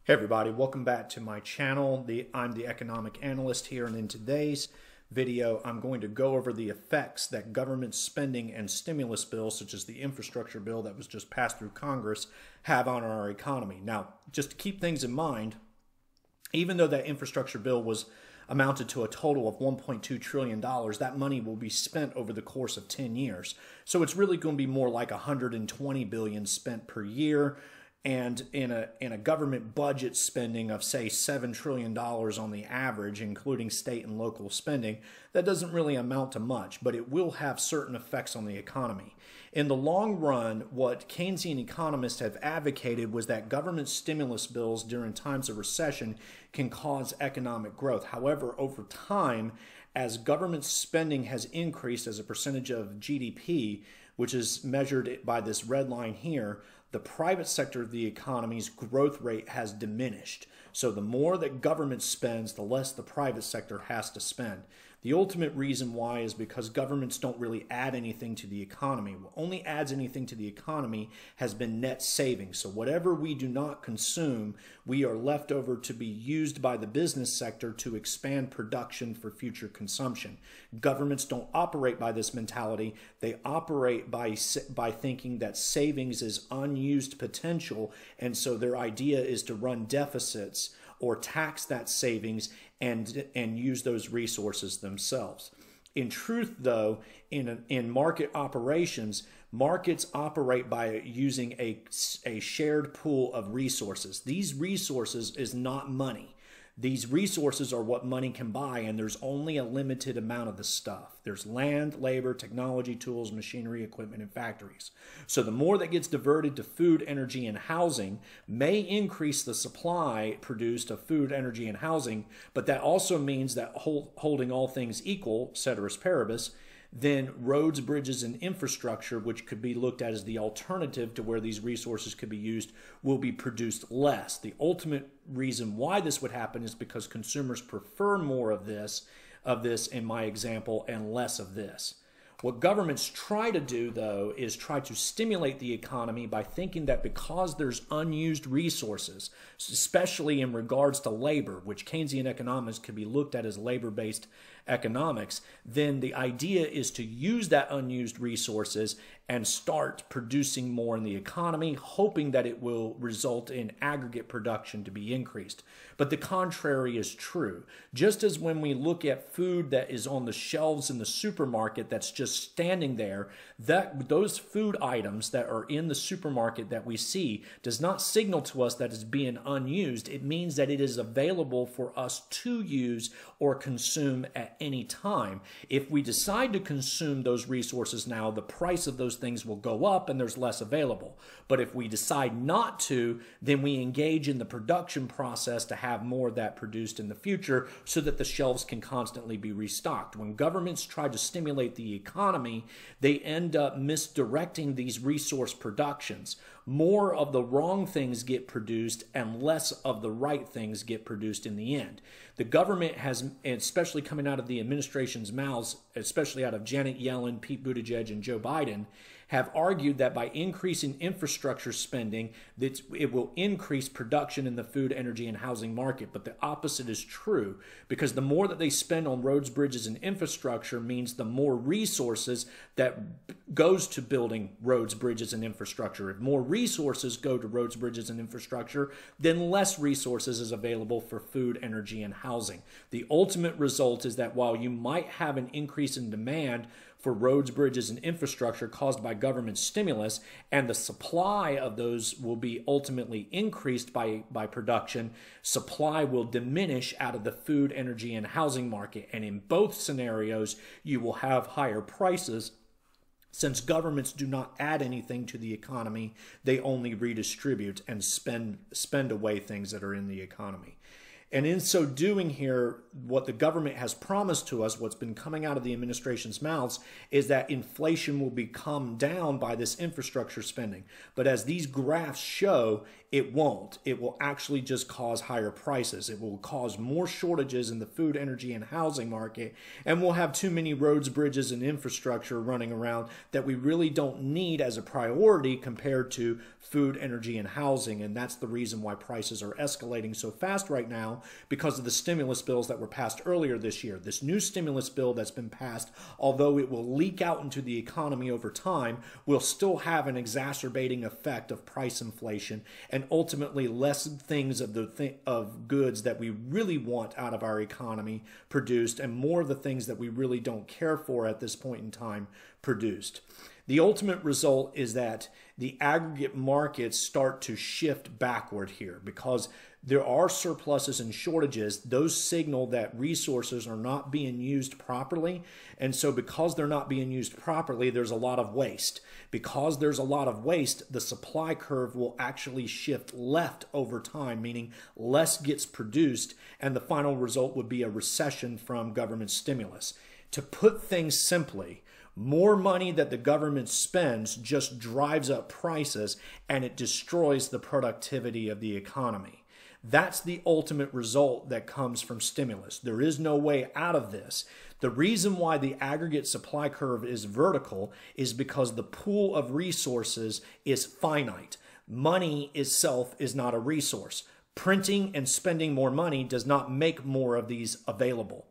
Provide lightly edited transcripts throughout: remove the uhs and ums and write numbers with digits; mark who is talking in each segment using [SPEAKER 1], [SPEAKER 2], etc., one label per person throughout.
[SPEAKER 1] Hey everybody, welcome back to my channel. I'm the economic analyst here, and in today's video I'm going to go over the effects that government spending and stimulus bills such as the infrastructure bill that was just passed through Congress have on our economy. Now, just to keep things in mind, even though that infrastructure bill was amounted to a total of $1.2 trillion, that money will be spent over the course of 10 years. So it's really going to be more like $120 billion spent per year. And in a government budget spending of, say, $7 trillion on the average, including state and local spending, that doesn't really amount to much, but it will have certain effects on the economy. In the long run, what Keynesian economists have advocated was that government stimulus bills during times of recession can cause economic growth. However, over time, as government spending has increased as a percentage of GDP, which is measured by this red line here, the private sector of the economy's growth rate has diminished. So the more that government spends, the less the private sector has to spend. The ultimate reason why is because governments don't really add anything to the economy. What only adds anything to the economy has been net savings. So whatever we do not consume, we are left over to be used by the business sector to expand production for future consumption. Governments don't operate by this mentality. They operate by thinking that savings is unused potential, and so their idea is to run deficits or tax that savings and use those resources themselves. In truth, though, in market operations, markets operate by using a shared pool of resources. These resources is not money. These resources are what money can buy, and there's only a limited amount of the stuff. There's land, labor, technology, tools, machinery, equipment, and factories. So the more that gets diverted to food, energy, and housing may increase the supply produced of food, energy, and housing, but that also means that holding all things equal, ceteris paribus, then roads, bridges, and infrastructure, which could be looked at as the alternative to where these resources could be used, will be produced less. The ultimate reason why this would happen is because consumers prefer more of this in my example, and less of this. What governments try to do, though, is try to stimulate the economy by thinking that because there's unused resources, especially in regards to labor, which Keynesian economics could be looked at as labor-based economics, then the idea is to use that unused resources and start producing more in the economy, hoping that it will result in aggregate production to be increased. But the contrary is true. Just as when we look at food that is on the shelves in the supermarket that's just standing there, those food items that are in the supermarket that we see does not signal to us that it's being unused. It means that it is available for us to use or consume at any time. If we decide to consume those resources now, the price of those things will go up and there's less available. But if we decide not to, then we engage in the production process to have more of that produced in the future so that the shelves can constantly be restocked. When governments try to stimulate the economy, they end up misdirecting these resource productions. More of the wrong things get produced and less of the right things get produced in the end. The government has, especially coming out of the administration's mouths, especially out of Janet Yellen, Pete Buttigieg, and Joe Biden, have argued that by increasing infrastructure spending, that it will increase production in the food, energy, and housing market. But the opposite is true, because the more that they spend on roads, bridges, and infrastructure means the more resources that goes to building roads, bridges, and infrastructure. If more resources go to roads, bridges, and infrastructure, then less resources is available for food, energy, and housing. The ultimate result is that while you might have an increase in demand for roads, bridges, and infrastructure caused by government stimulus, and the supply of those will be ultimately increased by production, supply will diminish out of the food, energy, and housing market. And in both scenarios, you will have higher prices. Since governments do not add anything to the economy, they only redistribute and spend away things that are in the economy. And in so doing here, what the government has promised to us, what's been coming out of the administration's mouths, is that inflation will be calmed down by this infrastructure spending. But as these graphs show, It won't. It will actually just cause higher prices. It will cause more shortages in the food, energy, and housing market, and we'll have too many roads, bridges, and infrastructure running around that we really don't need as a priority compared to food, energy, and housing. And that's the reason why prices are escalating so fast right now, because of the stimulus bills that were passed earlier this year. This new stimulus bill that's been passed, although it will leak out into the economy over time, will still have an exacerbating effect of price inflation and ultimately less things of goods that we really want out of our economy produced, and more of the things that we really don't care for at this point in time produced. The ultimate result is that the aggregate markets start to shift backward here because there are surpluses and shortages. Those signal that resources are not being used properly. And so because they're not being used properly, there's a lot of waste. Because there's a lot of waste, the supply curve will actually shift left over time, meaning less gets produced, and the final result would be a recession from government stimulus. To put things simply, more money that the government spends just drives up prices and it destroys the productivity of the economy. That's the ultimate result that comes from stimulus. There is no way out of this. The reason why the aggregate supply curve is vertical is because the pool of resources is finite. Money itself is not a resource. Printing and spending more money does not make more of these available.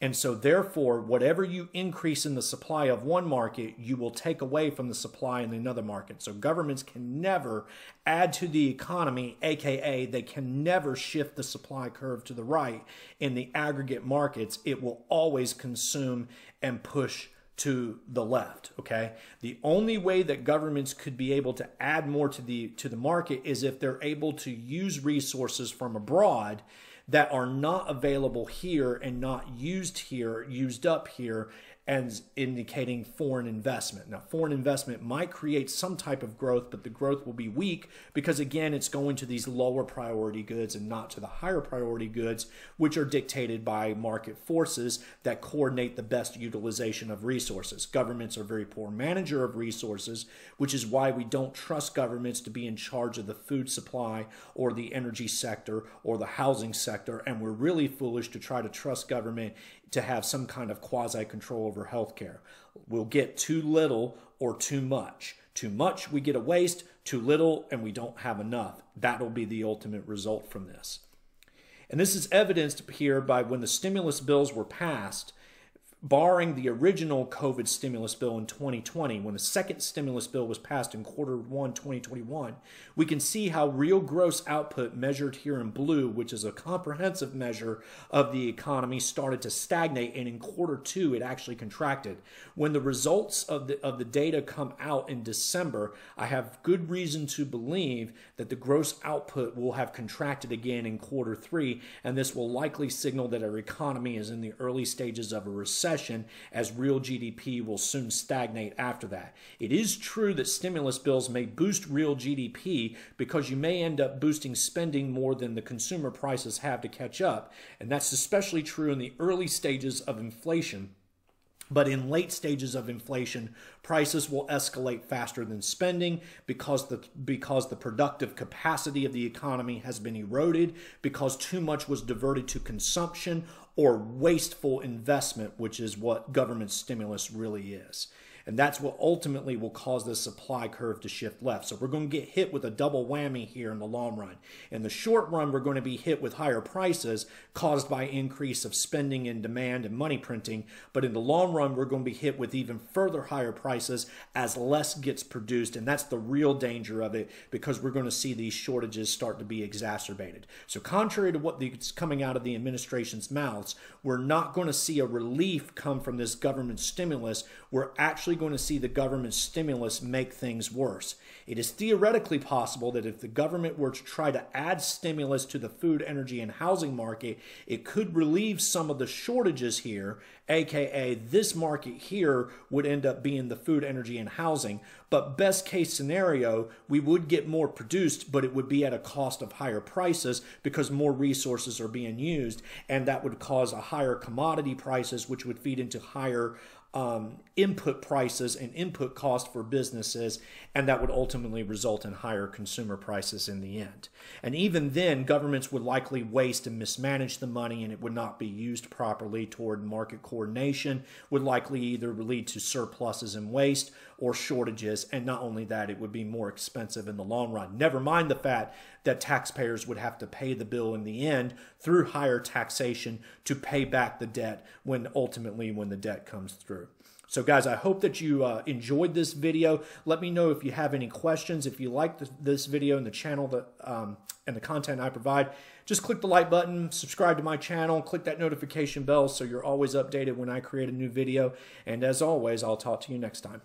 [SPEAKER 1] And so therefore, whatever you increase in the supply of one market, you will take away from the supply in another market. So governments can never add to the economy, aka they can never shift the supply curve to the right in the aggregate markets. It will always consume and push to the left, okay? The only way that governments could be able to add more to the market is if they're able to use resources from abroad that are not available here and not used here, used up here, and indicating foreign investment. Now, foreign investment might create some type of growth, but the growth will be weak because, again, it's going to these lower priority goods and not to the higher priority goods, which are dictated by market forces that coordinate the best utilization of resources. Governments are very poor manager of resources, which is why we don't trust governments to be in charge of the food supply or the energy sector or the housing sector, and we're really foolish to try to trust government to have some kind of quasi-control over healthcare. We'll get too little or too much. Too much, we get a waste. Too little, and we don't have enough. That'll be the ultimate result from this. And this is evidenced here by when the stimulus bills were passed, barring the original COVID stimulus bill in 2020, when the second stimulus bill was passed in Q1 2021, we can see how real gross output measured here in blue, which is a comprehensive measure of the economy, started to stagnate, and in Q2 it actually contracted. When the results of the data come out in December, I have good reason to believe that the gross output will have contracted again in Q3, and this will likely signal that our economy is in the early stages of a recession, as real GDP will soon stagnate after that. It is true that stimulus bills may boost real GDP because you may end up boosting spending more than the consumer prices have to catch up, and that's especially true in the early stages of inflation. But in late stages of inflation, prices will escalate faster than spending because the productive capacity of the economy has been eroded, because too much was diverted to consumption or wasteful investment, which is what government stimulus really is. And that's what ultimately will cause the supply curve to shift left. So we're going to get hit with a double whammy here in the long run. In the short run, we're going to be hit with higher prices caused by increase of spending and demand and money printing. But in the long run, we're going to be hit with even further higher prices as less gets produced. And that's the real danger of it, because we're going to see these shortages start to be exacerbated. So contrary to what's coming out of the administration's mouths, we're not going to see a relief come from this government stimulus. We're actually going to see the government stimulus make things worse. It is theoretically possible that if the government were to try to add stimulus to the food, energy, and housing market, it could relieve some of the shortages here, aka this market here would end up being the food, energy, and housing. But best case scenario, we would get more produced, but it would be at a cost of higher prices because more resources are being used, and that would cause a higher commodity prices, which would feed into higher input prices and input cost for businesses, and that would ultimately result in higher consumer prices in the end. And even then, governments would likely waste and mismanage the money, and it would not be used properly toward market coordination, would likely either lead to surpluses and waste or shortages, and not only that, it would be more expensive in the long run. Never mind the fact that taxpayers would have to pay the bill in the end through higher taxation to pay back the debt when the debt comes through. So guys, I hope that you enjoyed this video. Let me know if you have any questions. If you like this video and the channel that and the content I provide, just click the like button, subscribe to my channel, click that notification bell so you're always updated when I create a new video. And as always, I'll talk to you next time.